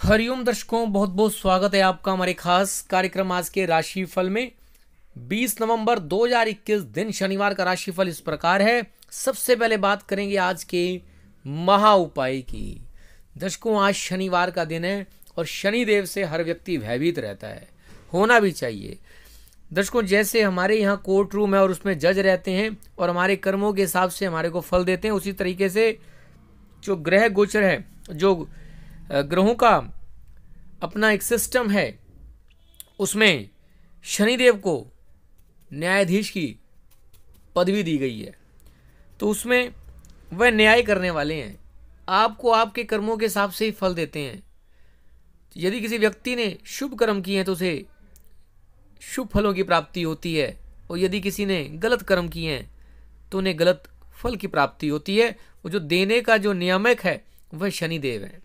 हरिओम दर्शकों, बहुत बहुत स्वागत है आपका हमारे खास कार्यक्रम आज के राशिफल में। 20 नवंबर 2021 दिन शनिवार का राशिफल इस प्रकार है। सबसे पहले बात करेंगे आज के महा उपाय की। दर्शकों, आज शनिवार का दिन है और शनिदेव से हर व्यक्ति भयभीत रहता है, होना भी चाहिए। दर्शकों, जैसे हमारे यहाँ कोर्ट रूम है और उसमें जज रहते हैं और हमारे कर्मों के हिसाब से हमारे को फल देते हैं, उसी तरीके से जो ग्रह गोचर है, जो ग्रहों का अपना एक सिस्टम है, उसमें शनिदेव को न्यायाधीश की पदवी दी गई है। तो उसमें वह न्याय करने वाले हैं, आपको आपके कर्मों के हिसाब से ही फल देते हैं। यदि किसी व्यक्ति ने शुभ कर्म किए हैं तो उसे शुभ फलों की प्राप्ति होती है, और यदि किसी ने गलत कर्म किए हैं तो उन्हें गलत फल की प्राप्ति होती है। वो जो देने का जो नियामक है वह शनिदेव है।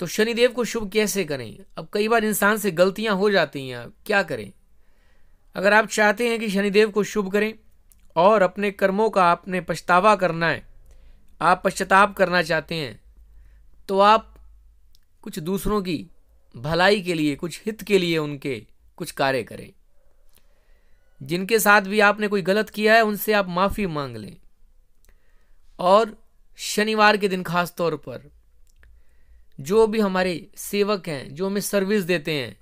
तो शनिदेव को शुभ कैसे करें? अब कई बार इंसान से गलतियां हो जाती हैं, क्या करें? अगर आप चाहते हैं कि शनिदेव को शुभ करें और अपने कर्मों का आपने पछतावा करना है, आप पश्चाताप करना चाहते हैं, तो आप कुछ दूसरों की भलाई के लिए, कुछ हित के लिए उनके कुछ कार्य करें। जिनके साथ भी आपने कोई गलत किया है उनसे आप माफी मांग लें। और शनिवार के दिन खास तौर पर जो भी हमारे सेवक हैं, जो हमें सर्विस देते हैं,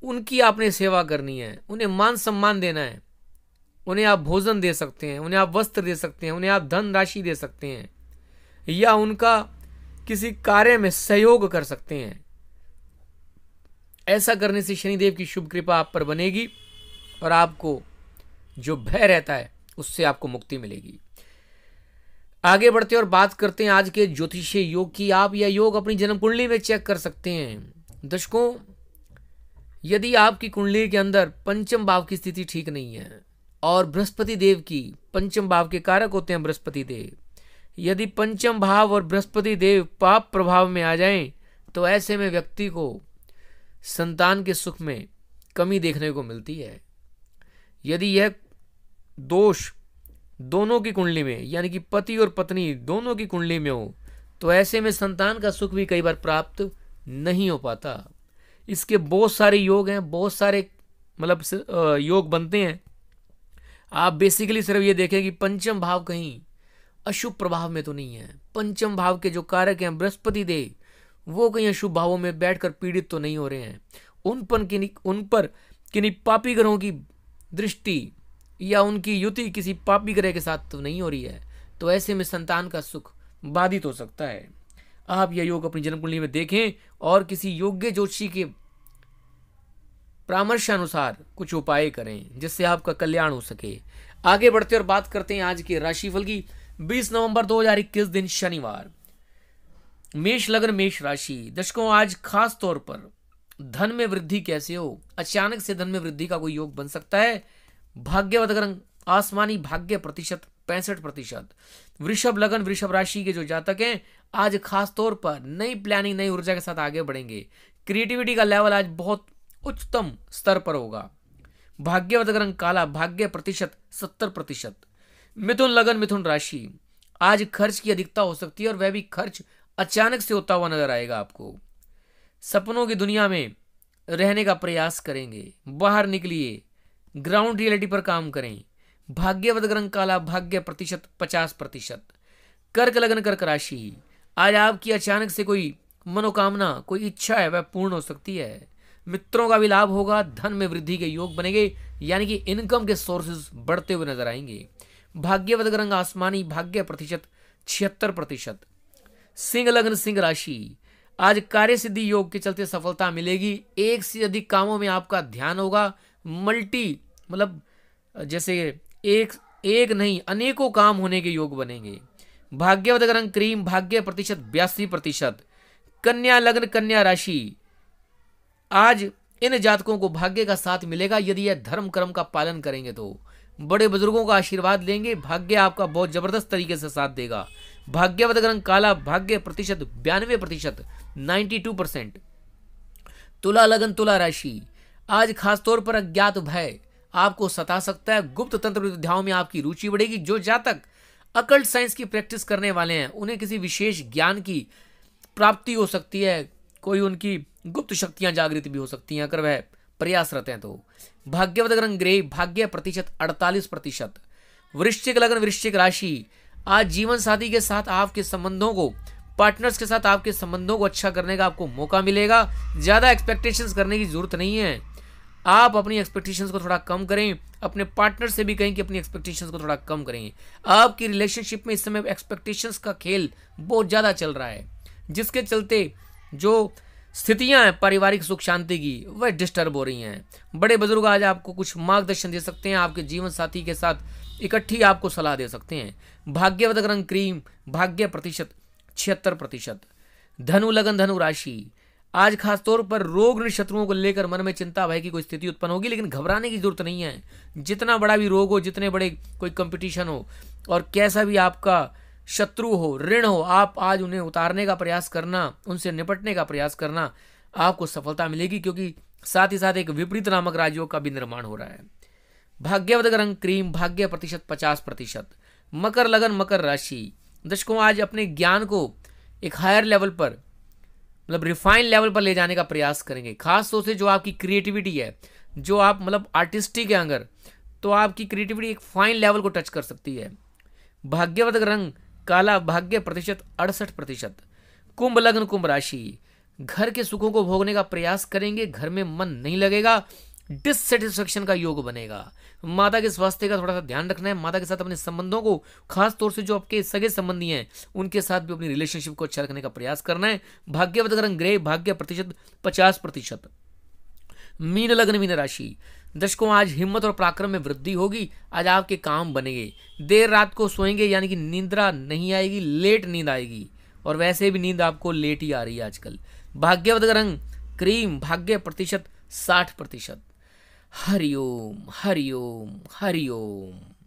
उनकी आपने सेवा करनी है, उन्हें मान सम्मान देना है। उन्हें आप भोजन दे सकते हैं, उन्हें आप वस्त्र दे सकते हैं, उन्हें आप धन राशि दे सकते हैं, या उनका किसी कार्य में सहयोग कर सकते हैं। ऐसा करने से शनिदेव की शुभ कृपा आप पर बनेगी और आपको जो भय रहता है उससे आपको मुक्ति मिलेगी। आगे बढ़ते और बात करते हैं आज के ज्योतिषीय योग की। आप यह योग अपनी जन्म कुंडली में चेक कर सकते हैं। दर्शकों, यदि आपकी कुंडली के अंदर पंचम भाव की स्थिति ठीक नहीं है और बृहस्पति देव की, पंचम भाव के कारक होते हैं बृहस्पति देव, यदि पंचम भाव और बृहस्पति देव पाप प्रभाव में आ जाएं तो ऐसे में व्यक्ति को संतान के सुख में कमी देखने को मिलती है। यदि यह दोष दोनों की कुंडली में, यानी कि पति और पत्नी दोनों की कुंडली में हो, तो ऐसे में संतान का सुख भी कई बार प्राप्त नहीं हो पाता। इसके बहुत सारे योग हैं, बहुत सारे योग बनते हैं। आप बेसिकली सिर्फ ये देखें कि पंचम भाव कहीं अशुभ प्रभाव में तो नहीं है। पंचम भाव के जो कारक हैं बृहस्पति देव, वो कहीं अशुभ भावों में बैठकर पीड़ित तो नहीं हो रहे हैं। उन पर किन्हीं पापी ग्रहों की दृष्टि या उनकी युति किसी पापी ग्रह के साथ तो नहीं हो रही है। तो ऐसे में संतान का सुख बाधित हो सकता है। आप यह योग अपनी जन्म कुंडली में देखें और किसी योग्य ज्योतिषी के परामर्शानुसार कुछ उपाय करें जिससे आपका कल्याण हो सके। आगे बढ़ते और बात करते हैं आज के राशिफल की। 20 नवंबर 2021 दिन शनिवार, मेष लग्न, मेष राशि। दर्शकों, आज खास तौर पर धन में वृद्धि कैसे हो? अचानक से धन में वृद्धि का कोई योग बन सकता है। भाग्यवत रंग आसमानी, भाग्य प्रतिशत 65%। वृषभ लग्न, वृषभ राशि के जो जातक हैं, आज खास तौर पर नई प्लानिंग, नई ऊर्जा के साथ आगे बढ़ेंगे। क्रिएटिविटी का लेवल आज बहुत उच्चतम स्तर पर होगा। भाग्यवत रंग काला, भाग्य प्रतिशत 70%। मिथुन लग्न, मिथुन राशि, आज खर्च की अधिकता हो सकती है और वह भी खर्च अचानक से होता हुआ नजर आएगा आपको। सपनों की दुनिया में रहने का प्रयास करेंगे, बाहर निकलिए, ग्राउंड रियलिटी पर काम करें। भाग्यवत रंग काला, भाग्य प्रतिशत 50%। कर्क लग्न, कर्क राशि, आज आपकी अचानक से कोई मनोकामना, कोई इच्छा है वह पूर्ण हो सकती है। मित्रों का भी लाभ होगा, धन में वृद्धि के योग बनेंगे, यानी कि इनकम के सोर्सेज बढ़ते हुए नजर आएंगे। भाग्यवत रंग आसमानी, भाग्य प्रतिशत 76%। सिंह लग्न, सिंह राशि, आज कार्य सिद्धि योग के चलते सफलता मिलेगी। एक से अधिक कामों में आपका ध्यान होगा। जैसे एक नहीं अनेकों काम होने के योग बनेंगे। भाग्यवत रंग क्रीम, भाग्य प्रतिशत 82%। कन्या लग्न, कन्या राशि, आज इन जातकों को भाग्य का साथ मिलेगा यदि यह धर्म कर्म का पालन करेंगे तो। बड़े बुजुर्गों का आशीर्वाद लेंगे, भाग्य आपका बहुत जबरदस्त तरीके से साथ देगा। भाग्यवत रंग काला, भाग्य प्रतिशत 92%, 92%। तुला लग्न, तुला राशि, आज खासतौर पर अज्ञात भय आपको सता सकता है। गुप्त तंत्र विद्याओं में आपकी रुचि बढ़ेगी। जो जातक अकल्ट साइंस की प्रैक्टिस करने वाले हैं उन्हें किसी विशेष ज्ञान की प्राप्ति हो सकती है, कोई उनकी गुप्त शक्तियां जागृत भी हो सकती हैं अगर वह प्रयासरत हैं तो। भाग्यवत रंग ग्रे, भाग्य प्रतिशत 48%। वृश्चिक लग्न, वृश्चिक राशि, आज जीवन साथी के साथ आपके संबंधों को, पार्टनर्स के साथ आपके संबंधों को अच्छा करने का आपको मौका मिलेगा। ज्यादा एक्सपेक्टेशंस करने की जरूरत नहीं है, आप अपनी एक्सपेक्टेशंस को थोड़ा कम करें। अपने पार्टनर से भी कहें कि अपनी एक्सपेक्टेशंस को थोड़ा कम करें। आपकी रिलेशनशिप में इस समय एक्सपेक्टेशंस का खेल बहुत ज्यादा चल रहा है, जिसके चलते जो स्थितियां हैं पारिवारिक सुख शांति की वह डिस्टर्ब हो रही हैं। बड़े बुजुर्ग आज आपको कुछ मार्गदर्शन दे सकते हैं, आपके जीवन साथी के साथ इकट्ठी आपको सलाह दे सकते हैं। भाग्यवत रंग क्रीम, भाग्य प्रतिशत 76%। धनु लगन, धनु राशि, आज खासतौर पर रोग शत्रुओं को लेकर मन में चिंता भय की कोई स्थिति उत्पन्न होगी, लेकिन घबराने की जरूरत नहीं है। जितना बड़ा भी रोग हो, जितने बड़े कोई कंपटीशन हो और कैसा भी आपका शत्रु हो, ऋण हो, आप आज उन्हें उतारने का प्रयास करना, उनसे निपटने का प्रयास करना, आपको सफलता मिलेगी, क्योंकि साथ ही साथ एक विपरीत नामक राजयोग का भी निर्माण हो रहा है। भाग्यवत रंग क्रीम, भाग्य प्रतिशत 50%। मकर लगन, मकर राशि, दर्शकों आज अपने ज्ञान को एक हायर लेवल पर, मतलब रिफाइन लेवल पर ले जाने का प्रयास करेंगे। खास तौर से जो आपकी क्रिएटिविटी है, जो आप मतलब आर्टिस्टिक है अगर, तो आपकी क्रिएटिविटी एक फाइन लेवल को टच कर सकती है। भाग्यवत रंग काला, भाग्य प्रतिशत 68%। कुंभ लग्न, कुंभ राशि, घर के सुखों को भोगने का प्रयास करेंगे, घर में मन नहीं लगेगा, डिससेटिस्फेक्शन का योग बनेगा। माता के स्वास्थ्य का थोड़ा सा ध्यान रखना है। माता के साथ अपने संबंधों को, खास तौर से जो आपके सगे संबंधी हैं उनके साथ भी अपनी रिलेशनशिप को अच्छा रखने का प्रयास करना है। भाग्यवत रंग ग्रे, भाग्य प्रतिशत 50%। मीन लग्न, मीन राशि, दर्शकों आज हिम्मत और पराक्रम में वृद्धि होगी। आज आपके काम बनेंगे, देर रात को सोएंगे यानी कि निंद्रा नहीं आएगी, लेट नींद आएगी, और वैसे भी नींद आपको लेट ही आ रही है आजकल। भाग्यवत रंग क्रीम, भाग्य प्रतिशत 60%। हरिओम हरिओम हरिओम।